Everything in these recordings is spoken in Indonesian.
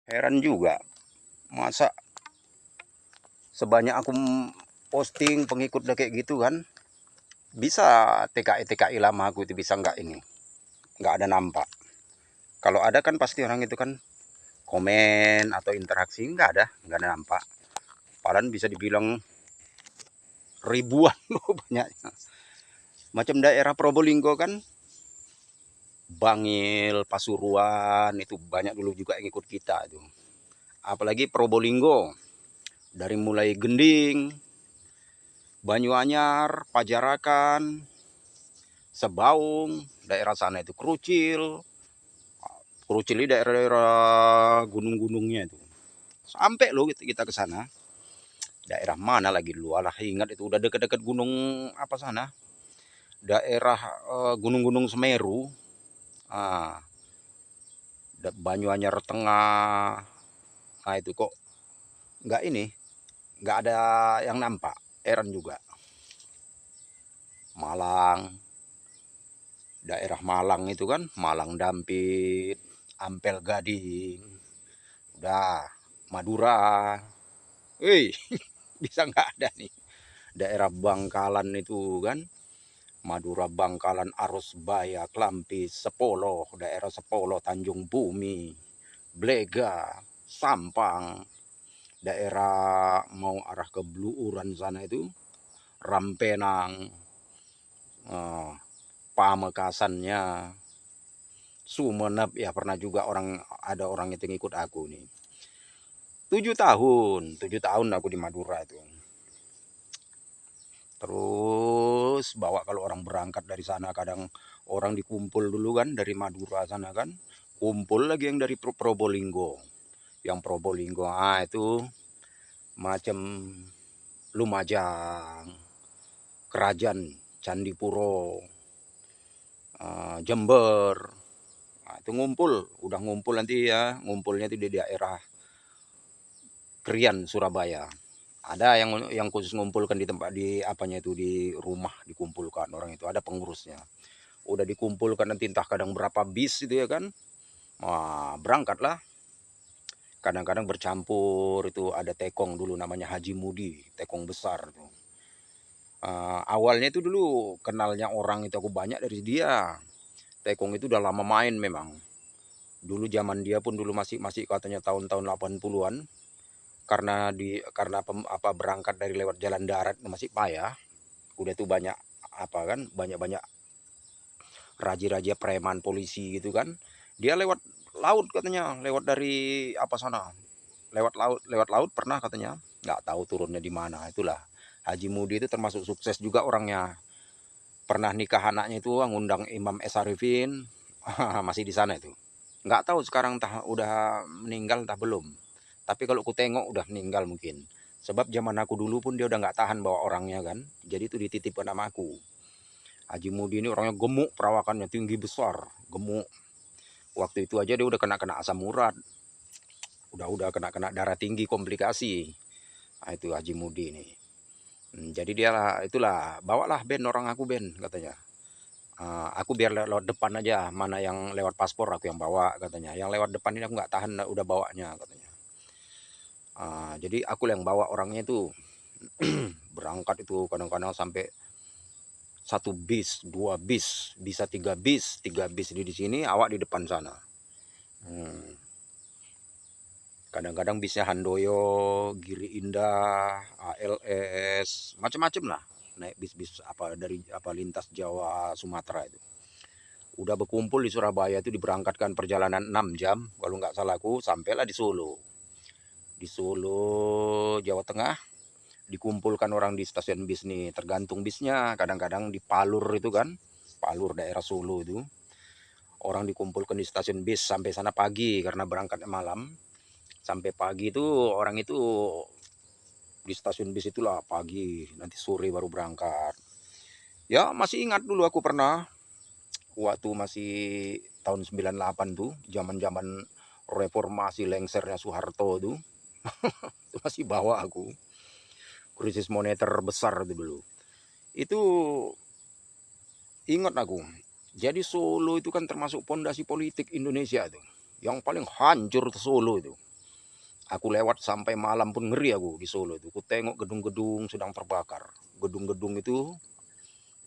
Heran juga, masa sebanyak aku posting pengikut udah kayak gitu kan, bisa TKI lama aku itu bisa nggak ini, nggak ada nampak. Kalau ada kan pasti orang itu kan komen atau interaksi, nggak ada nampak. Padahal bisa dibilang ribuan loh banyaknya. Macam daerah Probolinggo kan, Bangil, Pasuruan itu banyak dulu juga yang ikut kita itu. Apalagi Probolinggo, dari mulai Gending, Banyuanyar, Pajarakan, Sebaung, daerah sana itu Krucil. Krucil ini daerah-daerah gunung-gunungnya itu. Sampai loh kita ke sana. Daerah mana lagi dulu? Alah ingat itu udah deket-deket gunung apa sana? Daerah gunung-gunung Semeru. Ah, Banyuanyar Tengah. Nah itu kok nggak ini, nggak ada yang nampak. Heran juga. Malang, daerah Malang itu kan, Malang Dampit, Ampel Gading, udah Madura. Wih, bisa nggak ada nih. Daerah Bangkalan itu kan, Madura, Bangkalan, Arus Baya, Klampis, Sepolo, daerah Sepolo, Tanjung Bumi, Blega, Sampang, daerah mau arah ke Bluuran sana itu, Rampenang, eh, Pamekasannya, Sumeneb ya pernah juga ada orang itu ngikut aku nih. 7 tahun aku di Madura itu. Terus bawa kalau orang berangkat dari sana kadang orang dikumpul dulu kan dari Madura sana kan, kumpul lagi yang dari Probolinggo. Yang Probolinggo itu macam Lumajang, Kerajaan Candipuro, Jember. Nah, itu udah ngumpul nanti ya, ngumpulnya itu di daerah Krian Surabaya. Ada yang khusus ngumpulkan di tempat di apanya itu di rumah dikumpulkan orang itu ada pengurusnya. Udah dikumpulkan nanti entah kadang berapa bis itu ya kan. Wah, berangkatlah. Kadang-kadang bercampur itu ada tekong dulu namanya Haji Mudi, tekong besar tuh. Awalnya itu dulu kenalnya orang itu aku banyak dari dia. Tekong itu udah lama main memang. Dulu zaman dia pun dulu masih masih katanya tahun-tahun 80-an. Karena berangkat dari lewat jalan darat masih payah. Udah tuh banyak apa kan banyak-banyak raja-raja preman polisi gitu kan. Dia lewat laut katanya, lewat dari apa sana, lewat laut pernah katanya, nggak tahu turunnya di mana. Itulah Haji Mudi itu termasuk sukses juga orangnya, pernah nikah anaknya itu ngundang Imam Es Arifin. Masih di sana itu, nggak tahu sekarang entah udah meninggal entah belum, tapi kalau ku tengok udah meninggal mungkin, sebab zaman aku dulu pun dia udah nggak tahan bawa orangnya kan, jadi itu dititipkan sama aku. Haji Mudi ini orangnya gemuk, perawakannya tinggi besar, gemuk. Waktu itu aja dia udah kena asam urat, udah kena darah tinggi komplikasi. Nah, itu Haji Mudi ini. Jadi dia lah itulah bawalah Ben orang aku Ben katanya. Aku biar lewat depan aja, mana yang lewat paspor aku yang bawa katanya. Yang lewat depan ini aku nggak tahan udah bawanya katanya. Jadi aku yang bawa orangnya itu. Berangkat itu kadang-kadang sampai 1 bis, 2 bis, bisa 3 bis, 3 bis di sini, awak di depan sana. Kadang-kadang bisnya Handoyo, Giri Indah, ALS, macam-macam lah. Naik bis-bis apa dari apa lintas Jawa Sumatera itu. Udah berkumpul di Surabaya itu diberangkatkan perjalanan 6 jam kalau nggak salah aku, sampailah di Solo. Di Solo, Jawa Tengah, dikumpulkan orang di stasiun bis nih, tergantung bisnya. Kadang-kadang di Palur itu kan, Palur daerah Solo itu. Orang dikumpulkan di stasiun bis sampai sana pagi karena berangkatnya malam. Sampai pagi itu orang itu di stasiun bis itulah pagi, nanti sore baru berangkat. Ya masih ingat dulu aku pernah waktu masih tahun 98 tuh, zaman-zaman reformasi lengsernya Soeharto tuh. Itu masih bawa aku. Krisis moneter besar itu dulu. Itu ingat aku. Jadi Solo itu kan termasuk pondasi politik Indonesia tuh. Yang paling hancur Solo itu. Aku lewat sampai malam pun ngeri aku di Solo itu. Ku tengok gedung-gedung sedang terbakar. Gedung-gedung itu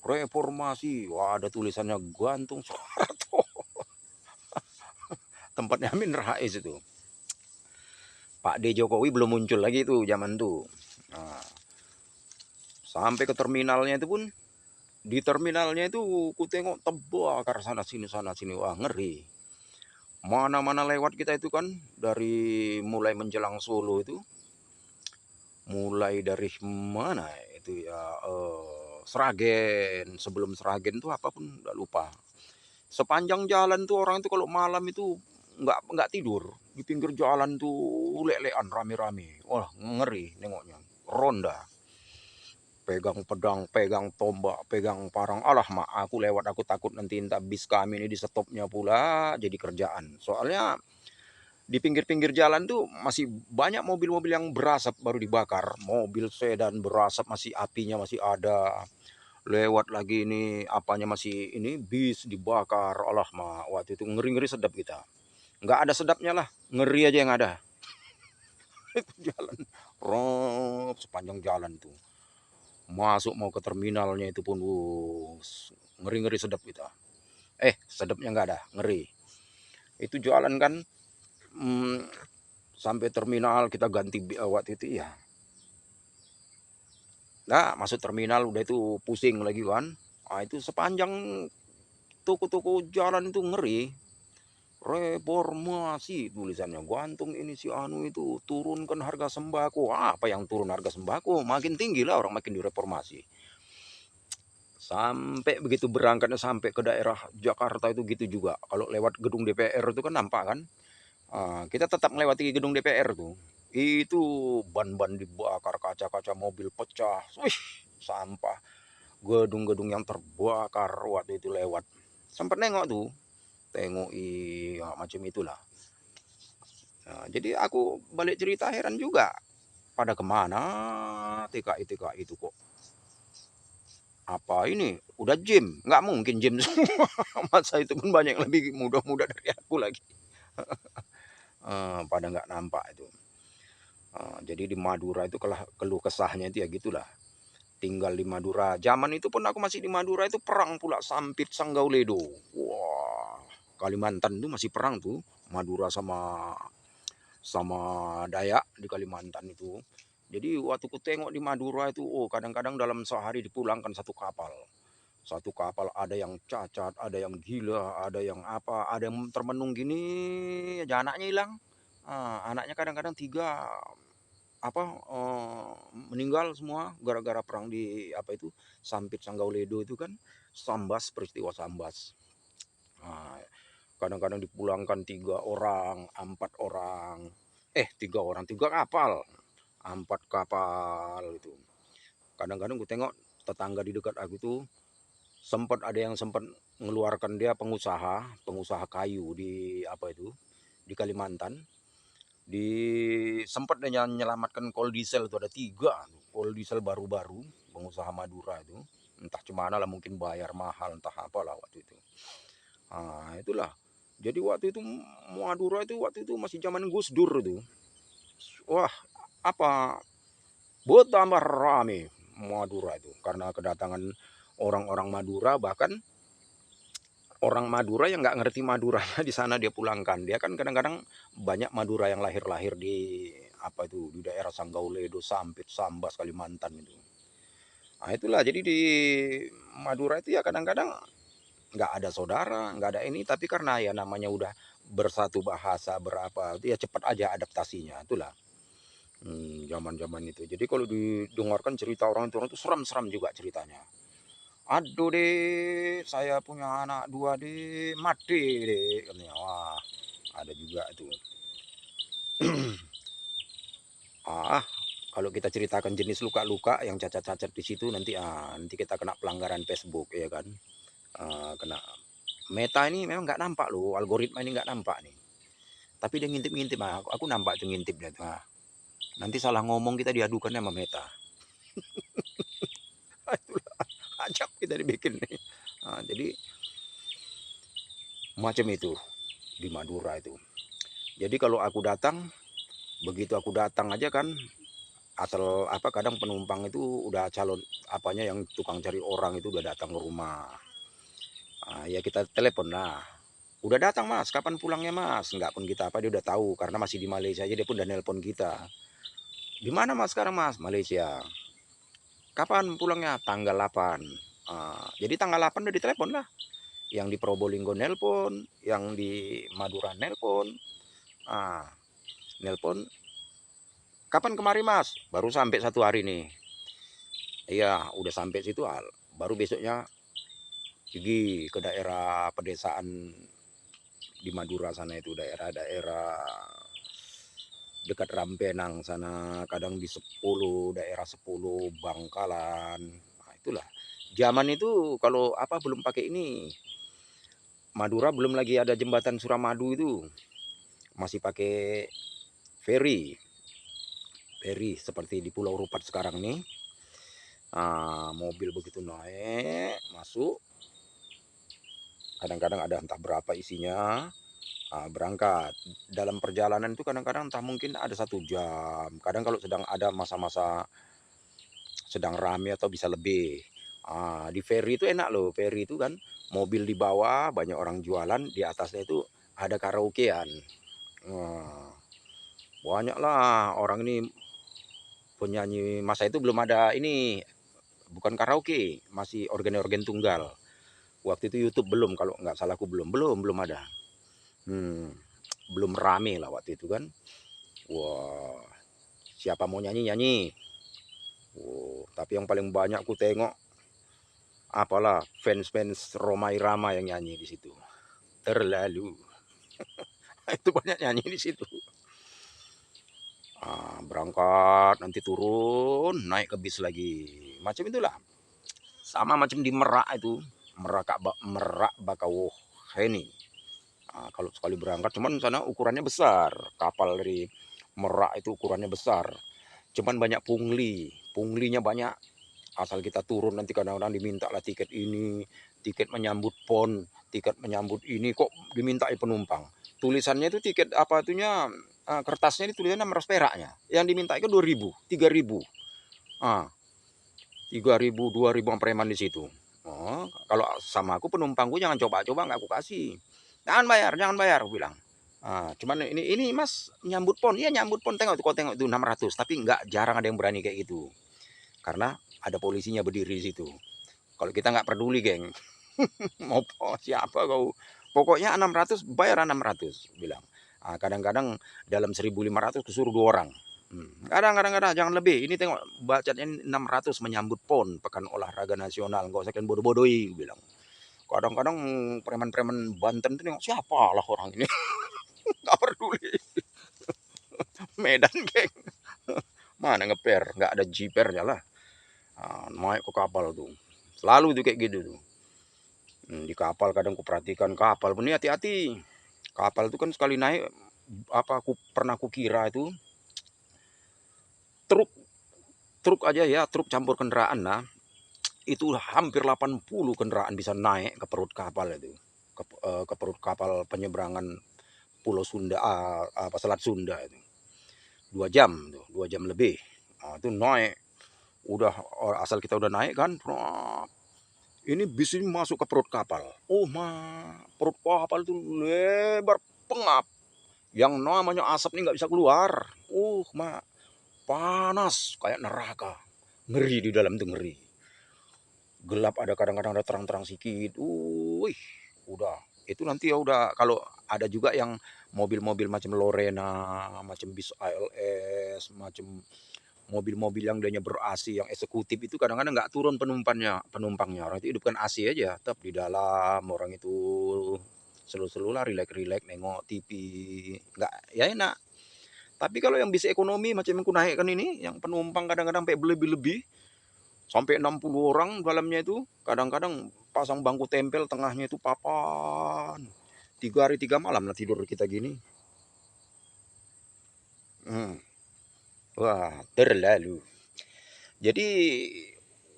reformasi. Wah, ada tulisannya gantung Soeharto. Tempatnya Amin Rais itu. Pak D Jokowi belum muncul lagi itu zaman tuh. Nah, sampai ke terminalnya itu pun, di terminalnya itu ku tengok terbakar sana sini. Wah, ngeri. Mana-mana lewat kita itu kan, dari mulai menjelang Solo itu, mulai dari mana itu ya, Sragen, sebelum Sragen tuh apapun udah lupa. Sepanjang jalan tuh orang itu kalau malam itu nggak tidur, di pinggir jalan tuh lek-lekan rame-rame. Wah, ngeri nengoknya. Ronda, pegang pedang, pegang tombak, pegang parang. Alah mak, aku lewat aku takut nanti entah bis kami ini di stopnya pula jadi kerjaan. Soalnya di pinggir-pinggir jalan tuh masih banyak mobil-mobil yang berasap baru dibakar. Mobil sedan berasap masih apinya masih ada. Lewat lagi ini apanya masih ini bis dibakar. Allah mah waktu itu ngeri-ngeri sedap kita. Nggak ada sedapnya lah, ngeri aja yang ada. Itu jalan rob sepanjang jalan tuh. Masuk mau ke terminalnya itu pun ngeri-ngeri sedap kita. Sedapnya nggak ada, ngeri. Itu jalan kan, hmm, sampai terminal kita ganti waktu itu ya. Nah, masuk terminal udah itu pusing lagi kan. Nah, itu sepanjang toko-toko jalan itu ngeri. Reformasi tulisannya gantung ini si anu itu turunkan harga sembako. Apa yang turun harga sembako? Makin tinggi lah orang makin direformasi. Sampai begitu berangkatnya sampai ke daerah Jakarta itu gitu juga. Kalau lewat gedung DPR itu kan nampak kan. Kita tetap melewati gedung DPR tuh. Itu ban-ban dibakar, kaca-kaca mobil pecah. Wih, sampah. Gedung-gedung yang terbakar waktu itu lewat. Sempat nengok tuh. Tengok ya, macam itulah. Nah, jadi aku balik cerita heran juga. Pada kemana TKI-TKI itu kok? Apa ini? Udah gym? Nggak mungkin gym semua. Masa itu pun banyak yang lebih muda-muda dari aku lagi. Pada nggak nampak itu. Jadi di Madura itu keluh kesahnya itu ya gitulah. Tinggal di Madura. Zaman itu pun aku masih di Madura itu perang pula Sampit Sanggauledo. Wah, Kalimantan itu masih perang tuh. Madura sama sama Dayak di Kalimantan itu. Jadi waktu ku tengok di Madura itu, kadang-kadang dalam sehari dipulangkan satu kapal. Satu kapal ada yang cacat, ada yang gila, ada yang apa, ada yang termenung gini, aja anaknya hilang. Anaknya kadang-kadang tiga apa meninggal semua gara-gara perang di apa itu Sampit Sanggauledo itu kan, Sambas, peristiwa Sambas. Nah, kadang-kadang dipulangkan 3 orang, 4 orang, 3 orang, 3 kapal, 4 kapal itu. Kadang-kadang gue tengok tetangga di dekat aku tuh sempat ada yang sempat mengeluarkan dia pengusaha kayu di apa itu di Kalimantan. Di sempat dia menyelamatkan kol diesel itu ada 3 kol diesel baru-baru pengusaha Madura itu. Entah cemana lah mungkin bayar mahal entah apalah waktu itu. Itulah. Jadi waktu itu Madura itu waktu itu masih zaman Gus Dur itu. Wah, apa bertambah rame Madura itu karena kedatangan orang-orang Madura, bahkan orang Madura yang nggak ngerti Maduranya di sana dia pulangkan. Dia kan kadang-kadang banyak Madura yang lahir-lahir di apa itu di daerah Sanggauledo, Sampit, Sambas, Kalimantan itu. Nah, itulah jadi di Madura itu ya kadang-kadang nggak ada saudara, nggak ada ini, tapi karena ya namanya udah bersatu bahasa berapa, ya cepat aja adaptasinya, itulah. Zaman-zaman itu. Jadi kalau didengarkan cerita orang itu seram-seram juga ceritanya. Aduh deh, saya punya anak 2 deh, mati deh, katanya. Wah, ada juga itu. Ah, kalau kita ceritakan jenis luka-luka yang cacat-cacat di situ nanti kita kena pelanggaran Facebook ya kan. Kena Meta ini memang nggak nampak loh, algoritma ini nggak nampak nih. Tapi dia ngintip-ngintip, aku nampak tuh ngintip dia tuh. Nanti salah ngomong kita diadukan sama Meta. Itulah ajab kita dibikin nih. Jadi macam itu di Madura itu. Jadi kalau aku datang Begitu aku datang aja kan, asal apa, kadang penumpang itu udah calon apanya, yang tukang cari orang itu udah datang ke rumah. Ya kita telepon lah, "Udah datang Mas, kapan pulangnya Mas?" Enggak pun kita apa, dia udah tahu karena masih di Malaysia aja dia pun udah nelpon kita. "Di mana Mas sekarang Mas?" "Malaysia." "Kapan pulangnya?" "Tanggal 8." Jadi tanggal 8 udah ditelepon lah. Yang di Probolinggo nelpon, yang di Madura nelpon. Ah, nelpon, "Kapan kemari Mas?" "Baru sampai 1 hari nih." "Iya, udah sampai situ baru besoknya pergi ke daerah pedesaan di Madura sana, itu daerah-daerah dekat Rampenang sana, kadang di 10, daerah 10, Bangkalan. Nah, itulah. Zaman itu kalau apa belum pakai ini, Madura belum lagi ada jembatan Suramadu itu. Masih pakai feri. Feri seperti di Pulau Rupat sekarang nih. Mobil begitu naik, masuk. Kadang-kadang ada entah berapa isinya. Berangkat. Dalam perjalanan itu kadang-kadang entah mungkin ada 1 jam. Kadang kalau sedang ada masa-masa sedang rame atau bisa lebih. Di feri itu enak loh, feri itu kan mobil di bawah, banyak orang jualan, di atasnya itu ada karaokean. Wah, banyaklah orang ini penyanyi, masa itu belum ada ini, bukan karaoke, masih organ-organ tunggal. Waktu itu YouTube belum, kalau nggak salahku belum ada. Belum rame lah waktu itu kan. Wah, siapa mau nyanyi-nyanyi. Tapi yang paling banyak ku tengok apalah fans-fans Romai Rama yang nyanyi di situ. Terlalu. Itu banyak nyanyi di situ. Berangkat, nanti turun, naik ke bis lagi. Macam itulah. Sama macam di Merak itu. Merak Bakauheni. Kalau sekali berangkat, cuman sana ukurannya besar. Kapal dari Merak itu ukurannya besar. Cuman banyak pungli. Punglinya banyak. Asal kita turun nanti kadang-kadang diminta lah tiket ini, tiket menyambut pon, tiket menyambut ini, kok dimintai penumpang. Tulisannya itu tiket apa itunya, kertasnya ditulisnya 600 peraknya. Yang diminta itu 2.000, 3.000. 3.000, 2.000 preman di situ. Kalau sama aku penumpangku jangan coba-coba, nggak aku kasih. Jangan bayar, aku bilang. Cuman ini Mas nyambut pon, iya nyambut pon, tengok kau tengok itu 600, tapi nggak, jarang ada yang berani kayak gitu. Karena ada polisinya berdiri di situ. Kalau kita nggak peduli, geng. Mau siapa kau. Pokoknya 600, bayar 600, bilang. Kadang-kadang dalam 1.500 kesuruh 2 orang. Kadang-kadang jangan lebih. Ini tengok bacanya 600 menyambut PON, Pekan Olahraga Nasional. Enggak usah kalian bodoh-bodohi, bilang. Kadang-kadang preman-preman Banten itu nengok, siapa lah orang ini. Nggak peduli. Medan, geng. Mana ngeper, nggak ada jipernya lah. Naik ke kapal tuh. Selalu tuh kayak gitu tuh. Di kapal kadang kuperhatikan kapal pun hati-hati. Kapal itu kan sekali naik, apa aku pernah kukira itu truk truk aja ya, truk campur kendaraan lah. Itu hampir 80 kendaraan bisa naik ke perut kapal itu. Ke perut kapal penyeberangan Pulau Sunda, apa Selat Sunda itu. 2 jam tuh, 2 jam lebih. Itu naik. Udah asal kita udah naik kan, ini bis ini masuk ke perut kapal. Perut kapal itu lebar, pengap. Yang namanya asap ini nggak bisa keluar. Panas kayak neraka. Ngeri di dalam itu, ngeri. Gelap, ada kadang-kadang ada terang-terang sedikit. Udah. Itu nanti ya udah, kalau ada juga yang mobil-mobil macam Lorena, macam bis ALS, macam mobil-mobil yang dianya ber-AC, yang eksekutif itu kadang-kadang nggak turun penumpangnya. Orang itu hidupkan AC aja, tetap di dalam, orang itu selu-selu lah, rileks-rileks nengok TV, nggak ya enak. Tapi kalau yang bis ekonomi macam yang ku naikkan ini, yang penumpang kadang-kadang sampai berlebih-lebih, sampai 60 orang dalamnya itu, kadang-kadang pasang bangku tempel, tengahnya itu papan. 3 hari 3 malam lah tidur kita gini. Wah, terlalu. Jadi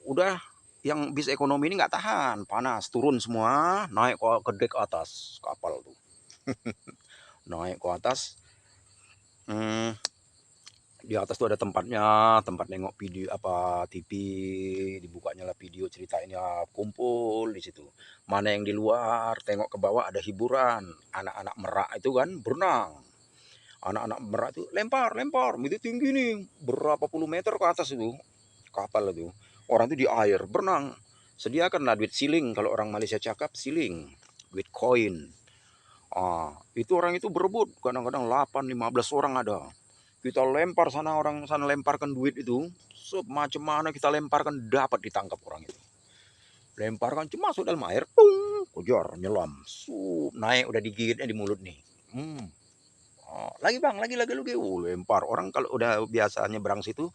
udah, yang bis ekonomi ini nggak tahan, panas, turun semua, naik ke dek atas kapal tuh. Naik ke atas, Di atas tuh ada tempatnya, tempat nengok video apa TV, dibukanya lah video ceritainnya, kumpul di situ. Mana yang di luar, tengok ke bawah ada hiburan. Anak-anak merak itu kan berenang. Anak-anak merak itu lempar, itu tinggi nih, berapa puluh meter ke atas itu kapal itu. Orang itu di air berenang. Sediakanlah duit siling, kalau orang Malaysia cakap siling, duit koin. Itu orang itu berebut, kadang-kadang 8-15 orang ada. Kita lempar sana, orang sana lemparkan duit itu, macam mana kita lemparkan dapat ditangkap orang itu. Lemparkan cuma masuk dalam air, kejar, nyelam, naik udah digigitnya di mulut nih. Lagi bang, lagi, lempar. Orang kalau udah biasa nyebrang situ,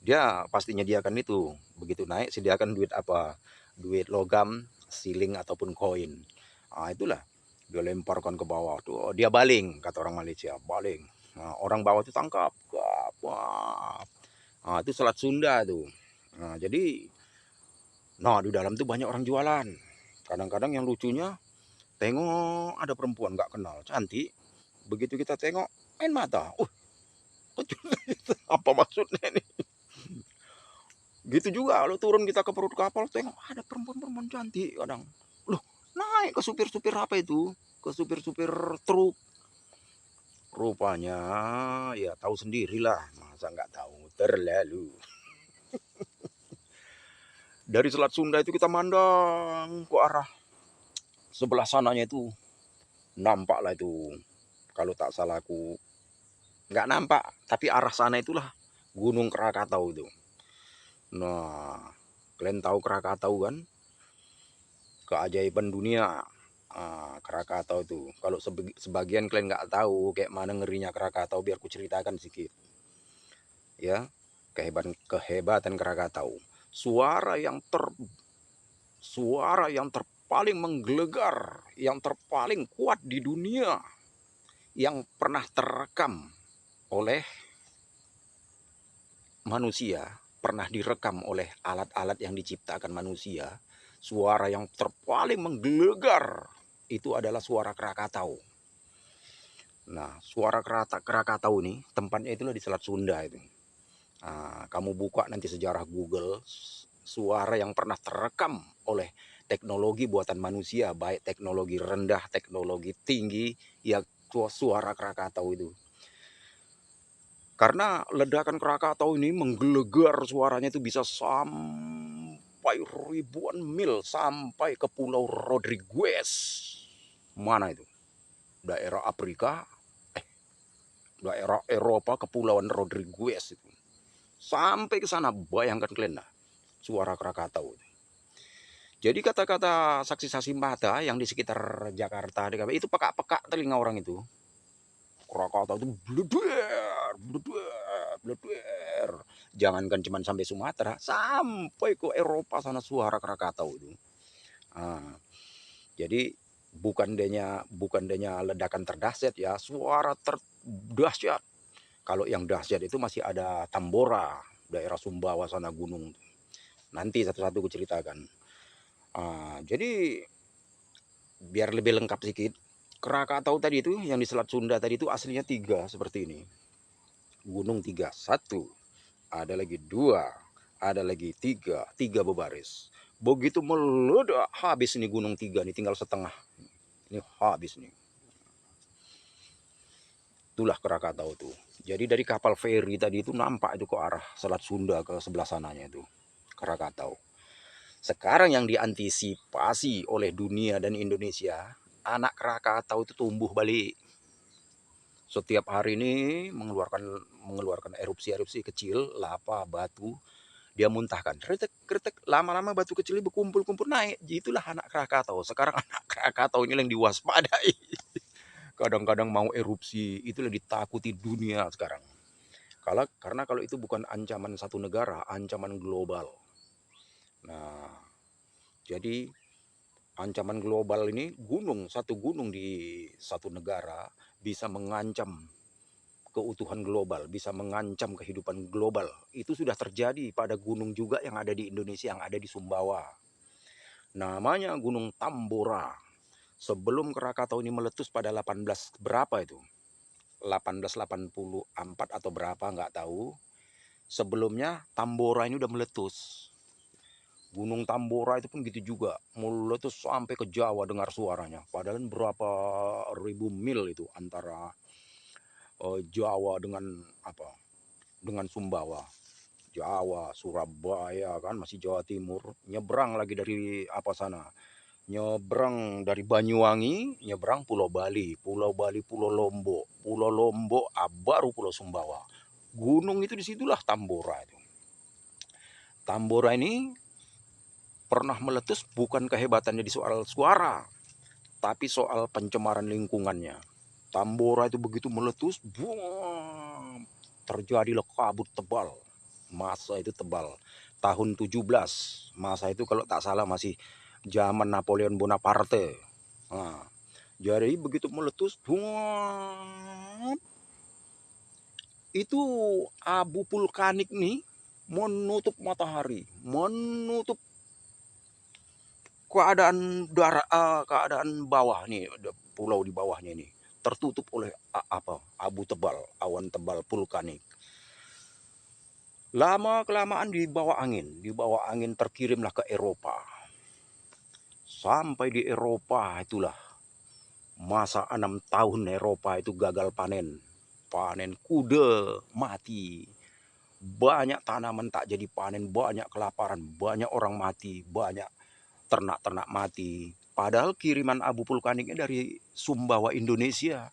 dia pasti nyediakan itu. Begitu naik, sediakan duit apa? Duit logam, siling ataupun koin. Itulah dia lemparkan ke bawah tuh. Dia baling, kata orang Malaysia, baling. Orang bawah itu tangkap. Wah. Itu Selat Sunda tuh. Jadi di dalam tuh banyak orang jualan. Kadang-kadang yang lucunya, tengok ada perempuan nggak kenal, cantik. Begitu kita tengok, main mata. Apa maksudnya ini? Gitu juga kalau turun kita ke perut kapal, tengok ada perempuan-perempuan cantik kadang. Loh, naik ke supir-supir apa itu? Ke supir-supir truk. Rupanya ya tahu sendirilah, masa nggak tahu, terlalu. Dari Selat Sunda itu kita mandang ke arah sebelah sananya itu, nampak lah itu. Kalau tak salah aku nggak nampak, tapi arah sana itulah Gunung Krakatau itu. Nah, kalian tahu Krakatau kan? Keajaiban dunia. Krakatau itu. Kalau sebagian kalian nggak tahu kayak mana ngerinya Krakatau, biar ku ceritakan sedikit. Ya, kehebatan Krakatau. Suara yang terpaling menggelegar, yang terpaling kuat di dunia, yang pernah terekam oleh manusia, pernah direkam oleh alat-alat yang diciptakan manusia. Suara yang terpaling menggelegar itu adalah suara Krakatau. Nah, suara Krakatau ini tempatnya itulah di Selat Sunda itu. Kamu buka nanti sejarah Google, suara yang pernah terekam oleh teknologi buatan manusia, baik teknologi rendah, teknologi tinggi, ya suara Krakatau itu. Karena ledakan Krakatau ini menggelegar, suaranya itu bisa sampai ribuan mil, sampai ke Pulau Rodriguez. Mana itu? Daerah Afrika, daerah Eropa, Kepulauan Rodriguez itu. Sampai ke sana, bayangkan kalian lah, suara Krakatau. Jadi kata-kata saksi-saksi mata yang di sekitar Jakarta, itu pekak-pekak telinga orang itu. Krakatau itu bluder, bluder, bluder. Jangankan cuma sampai Sumatera, sampai ke Eropa sana suara Krakatau itu. Jadi bukan denya ledakan terdahsyat ya, suara terdahsyat. Kalau yang dahsyat itu masih ada Tambora, daerah Sumbawa sana gunung. Nanti satu-satu ku ceritakan. Jadi biar lebih lengkap sedikit, Krakatau tadi itu yang di Selat Sunda tadi itu aslinya 3 seperti ini. Gunung 3, 1, ada lagi 2, ada lagi 3, 3 berbaris. Begitu meledak habis nih gunung 3 nih, tinggal setengah. Ini habis nih. Itulah Krakatau tuh. Jadi dari kapal feri tadi itu nampak itu ke arah Selat Sunda ke sebelah sananya itu Krakatau. Sekarang yang diantisipasi oleh dunia dan Indonesia, anak Krakatau itu tumbuh balik. Setiap hari ini mengeluarkan erupsi-erupsi kecil, lava, batu, dia muntahkan. Kretek, lama-lama batu kecil ini berkumpul-kumpul naik. Itulah anak Krakatau. Sekarang anak Krakatau ini yang diwaspadai. Kadang-kadang mau erupsi, itulah ditakuti dunia sekarang. Karena kalau itu bukan ancaman satu negara, ancaman global. Nah, jadi ancaman global ini satu gunung di satu negara bisa mengancam keutuhan global, bisa mengancam kehidupan global. Itu sudah terjadi pada gunung juga yang ada di Indonesia, yang ada di Sumbawa. Namanya Gunung Tambora. Sebelum Krakatau ini meletus pada 18 berapa itu? 1884 atau berapa nggak tahu. Sebelumnya Tambora ini udah meletus. Gunung Tambora itu pun gitu juga, meletus sampai ke Jawa dengar suaranya. Padahal berapa ribu mil itu antara Jawa dengan apa? Dengan Sumbawa. Jawa, Surabaya kan masih Jawa Timur. Nyebrang lagi dari apa sana? Nyebrang dari Banyuwangi, nyebrang Pulau Bali, Pulau Bali, Pulau Lombok, baru Pulau Sumbawa. Gunung itu disitulah Tambora itu. Tambora ini pernah meletus bukan kehebatannya di soal suara, tapi soal pencemaran lingkungannya. Tambora itu begitu meletus, buang, terjadilah kabut tebal. Masa itu tebal. Tahun 17, masa itu kalau tak salah masih zaman Napoleon Bonaparte. Nah, jadi begitu meletus, buang, itu abu vulkanik nih menutup matahari, menutup keadaan bawah nih, pulau di bawahnya ini tertutup oleh abu tebal, awan tebal vulkanik. Lama kelamaan dibawa angin terkirimlah ke Eropa. Sampai di Eropa itulah masa 6 tahun Eropa itu gagal panen. Panen kuda mati. Banyak tanaman tak jadi panen, banyak kelaparan, banyak orang mati, banyak ternak-ternak mati. Padahal kiriman abu vulkaniknya dari Sumbawa Indonesia.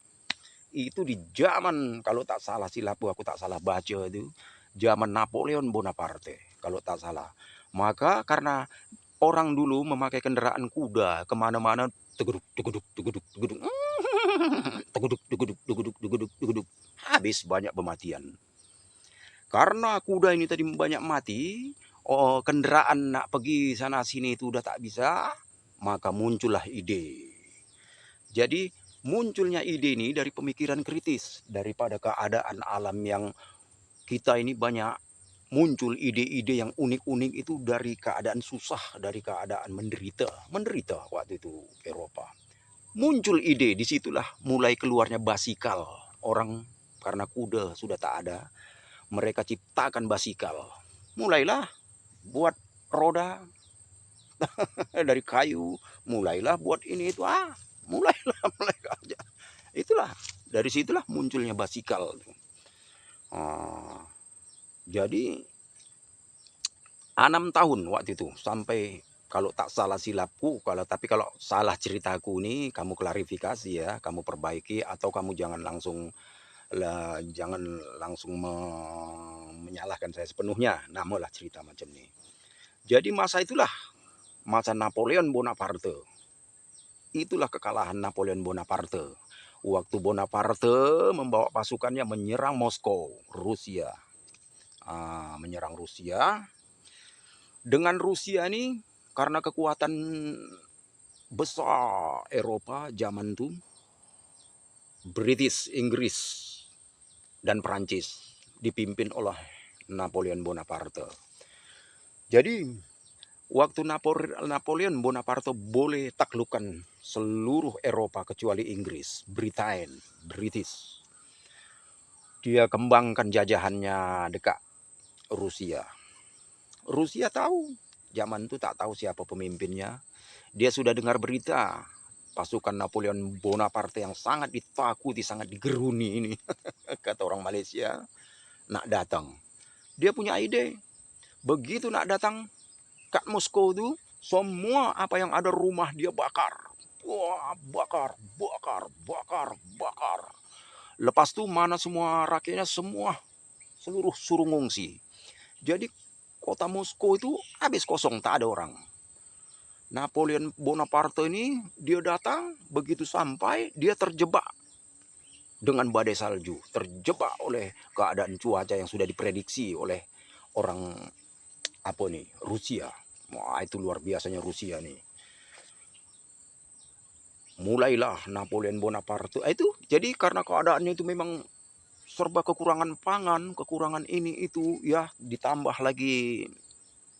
Itu di zaman, kalau tak salah silap aku tak salah baca itu, zaman Napoleon Bonaparte kalau tak salah. Maka karena orang dulu memakai kendaraan kuda kemana-mana, teguduk teguduk teguduk teguduk teguduk teguduk teguduk teguduk teguduk, habis banyak kematian. Karena kuda ini tadi banyak mati, kendaraan nak pergi sana sini itu udah tak bisa, maka muncullah ide. Jadi munculnya ide ini dari pemikiran kritis, daripada keadaan alam yang kita ini banyak muncul ide-ide yang unik-unik itu dari keadaan susah, dari keadaan menderita waktu itu Eropa. Muncul ide, disitulah mulai keluarnya basikal. Orang karena kuda sudah tak ada, mereka ciptakan basikal. Mulailah buat roda dari kayu, mulailah buat ini itu, mulailah mereka aja. Itulah dari situlah munculnya basikal. Jadi 6 tahun waktu itu sampai, kalau tak salah silapku, kalau salah ceritaku ini kamu klarifikasi ya, kamu perbaiki, atau kamu jangan langsung menyalahkan saya sepenuhnya. Namalah cerita macam ini. Jadi masa itulah masa Napoleon Bonaparte. Itulah kekalahan Napoleon Bonaparte. Waktu Bonaparte membawa pasukannya menyerang Moskow, Rusia. Menyerang Rusia. Dengan Rusia ini, karena kekuatan besar Eropa zaman itu, British, Inggris, dan Perancis dipimpin oleh Napoleon Bonaparte. Jadi waktu Napoleon Bonaparte boleh taklukkan seluruh Eropa kecuali Inggris, British. Dia kembangkan jajahannya dekat Rusia. Rusia tahu, zaman itu tak tahu siapa pemimpinnya. Dia sudah dengar berita pasukan Napoleon Bonaparte yang sangat ditakuti, sangat digeruni ini, kata orang Malaysia, nak datang. Dia punya ide, begitu nak datang ke Moskow itu, semua apa yang ada rumah dia bakar. Wah, bakar. Lepas itu mana semua rakyatnya, seluruh suruh ngungsi. Jadi kota Moskow itu habis kosong, tak ada orang. Napoleon Bonaparte ini dia datang, begitu sampai dia terjebak dengan badai salju, terjebak oleh keadaan cuaca yang sudah diprediksi oleh orang Rusia. Wah, itu luar biasanya Rusia nih. Mulailah Napoleon Bonaparte itu, jadi karena keadaannya itu memang serba kekurangan pangan, kekurangan ini itu ya, ditambah lagi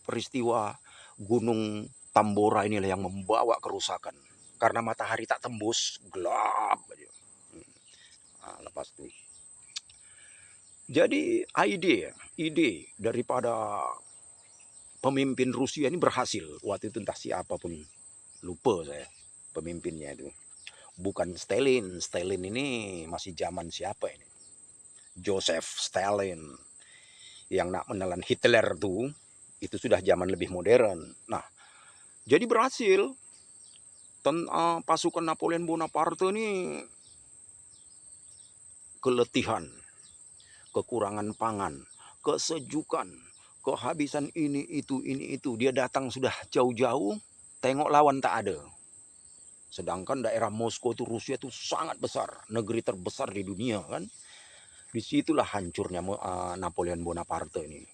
peristiwa Gunung Tambora inilah yang membawa kerusakan. Karena matahari tak tembus, gelap aja. Lepas itu Jadi ide daripada pemimpin Rusia ini berhasil. Waktu itu entah siapa pun, lupa saya pemimpinnya itu. Bukan Stalin. Stalin ini masih zaman siapa ini? Joseph Stalin. Yang nak menelan Hitler tuh, itu sudah zaman lebih modern. Nah, jadi berhasil. Pasukan Napoleon Bonaparte ini keletihan, kekurangan pangan, kesejukan, kehabisan ini itu. Dia datang sudah jauh-jauh, tengok lawan tak ada. Sedangkan daerah Moskow itu Rusia itu sangat besar, negeri terbesar di dunia kan. Disitulah hancurnya Napoleon Bonaparte ini.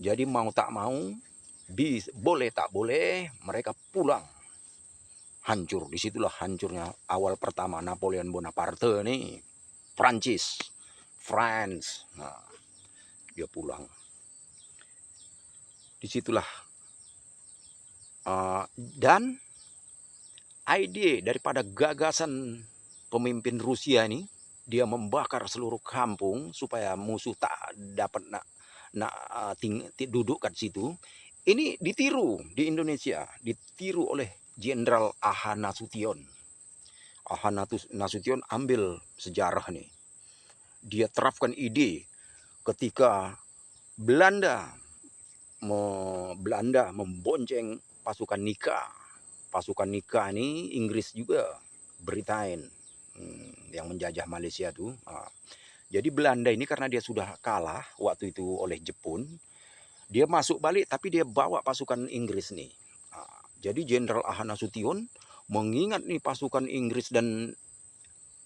Jadi mau tak mau, boleh tak boleh, mereka pulang. Hancur, disitulah hancurnya awal pertama Napoleon Bonaparte ini. Prancis, France, nah, dia pulang. Disitulah dan ide daripada gagasan pemimpin Rusia ini, dia membakar seluruh kampung supaya musuh tak dapat duduk kat situ. Ini ditiru di Indonesia, ditiru oleh Jenderal A.H. Nasution. A.H. Nasution ambil sejarah nih. Dia terapkan ide ketika Belanda membonceng pasukan Nika. Pasukan Nika ini Inggris juga, Britain, yang menjajah Malaysia tuh. Jadi Belanda ini karena dia sudah kalah waktu itu oleh Jepun, dia masuk balik tapi dia bawa pasukan Inggris nih. Jadi Jenderal A.H. Nasution mengingat nih pasukan Inggris dan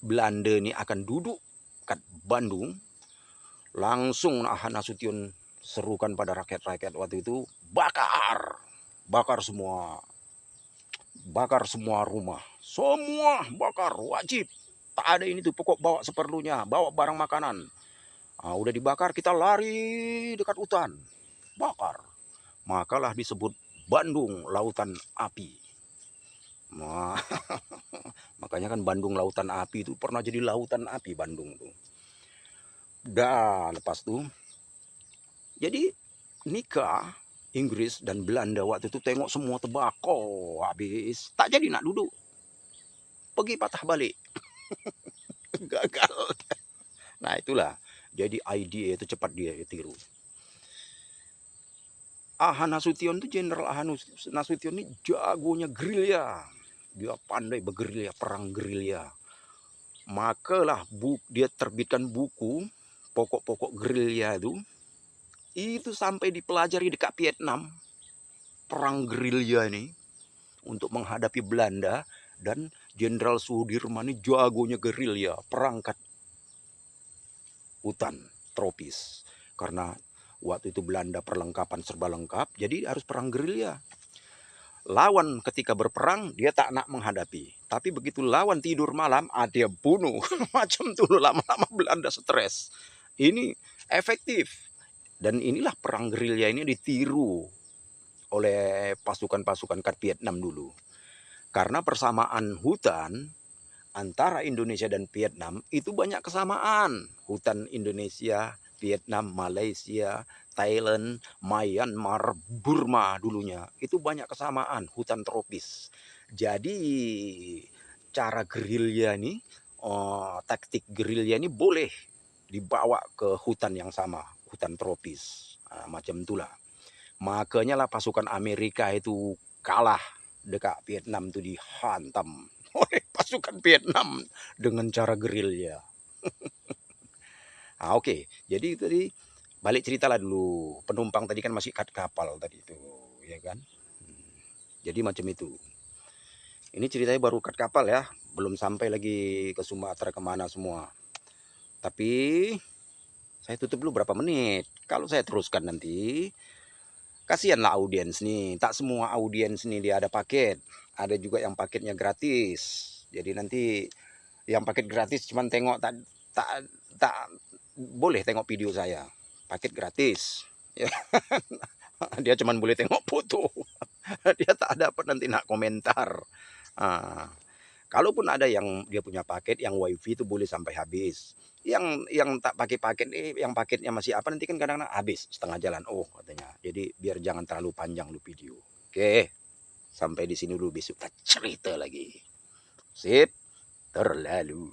Belanda ini akan duduk kat Bandung, langsung A.H. Nasution serukan pada rakyat-rakyat waktu itu, bakar semua rumah, semua bakar, wajib, tak ada ini tuh, pokok bawa seperlunya, bawa barang makanan. Udah dibakar, kita lari dekat hutan, bakar. Makalah disebut Bandung Lautan Api. Makanya kan Bandung Lautan Api itu pernah jadi lautan api Bandung tuh. Dah lepas tuh, jadi Nika, Inggris dan Belanda waktu itu tengok semua tebako habis, tak jadi nak duduk, pergi patah balik. Gagal. Nah itulah, jadi ide itu cepat dia tiru. A.H. Nasution itu, Jenderal A.H. Nasution ini jagonya gerilya. Dia pandai bergerilya, perang gerilya. Makalah dia terbitkan buku pokok-pokok gerilya itu sampai dipelajari dekat Vietnam. Perang gerilya ini untuk menghadapi Belanda, dan Jenderal Sudirman ini jagonya gerilya, perangkat hutan tropis. Karena waktu itu Belanda perlengkapan serba lengkap, jadi harus perang gerilya. Lawan ketika berperang dia tak nak menghadapi, tapi begitu lawan tidur malam, dia bunuh. Macam itu, lama-lama Belanda stres. Ini efektif, dan inilah perang gerilya ini ditiru oleh pasukan-pasukan kat Vietnam dulu. Karena persamaan hutan antara Indonesia dan Vietnam itu banyak kesamaan. Hutan Indonesia, Vietnam, Malaysia, Thailand, Myanmar, Burma dulunya. Itu banyak kesamaan, hutan tropis. Jadi cara gerilya ini, taktik gerilya ini boleh dibawa ke hutan yang sama, hutan tropis. Macam itulah. Makanya lah pasukan Amerika itu kalah dekat Vietnam itu, dihantam oleh pasukan Vietnam dengan cara gerilya. Oke. Jadi tadi balik cerita lah dulu. Penumpang tadi kan masih kat kapal tadi itu, ya kan? Jadi macam itu. Ini ceritanya baru kat kapal ya, belum sampai lagi ke Sumatera kemana semua. Tapi saya tutup dulu berapa menit. Kalau saya teruskan nanti, kasihanlah audiens nih. Tak semua audiens nih dia ada paket. Ada juga yang paketnya gratis. Jadi nanti yang paket gratis cuman tengok, tak boleh tengok video saya. Paket gratis. Dia cuman boleh tengok foto. Dia tak dapat nanti nak komentar. Kalaupun ada yang dia punya paket yang wifi itu boleh sampai habis. yang tak pakai paket nih, yang paketnya masih apa nanti kan kadang-kadang habis setengah jalan. Oh katanya. Jadi biar jangan terlalu panjang lu video. Oke, sampai di sini dulu, besok kita cerita lagi. Sip, terlalu.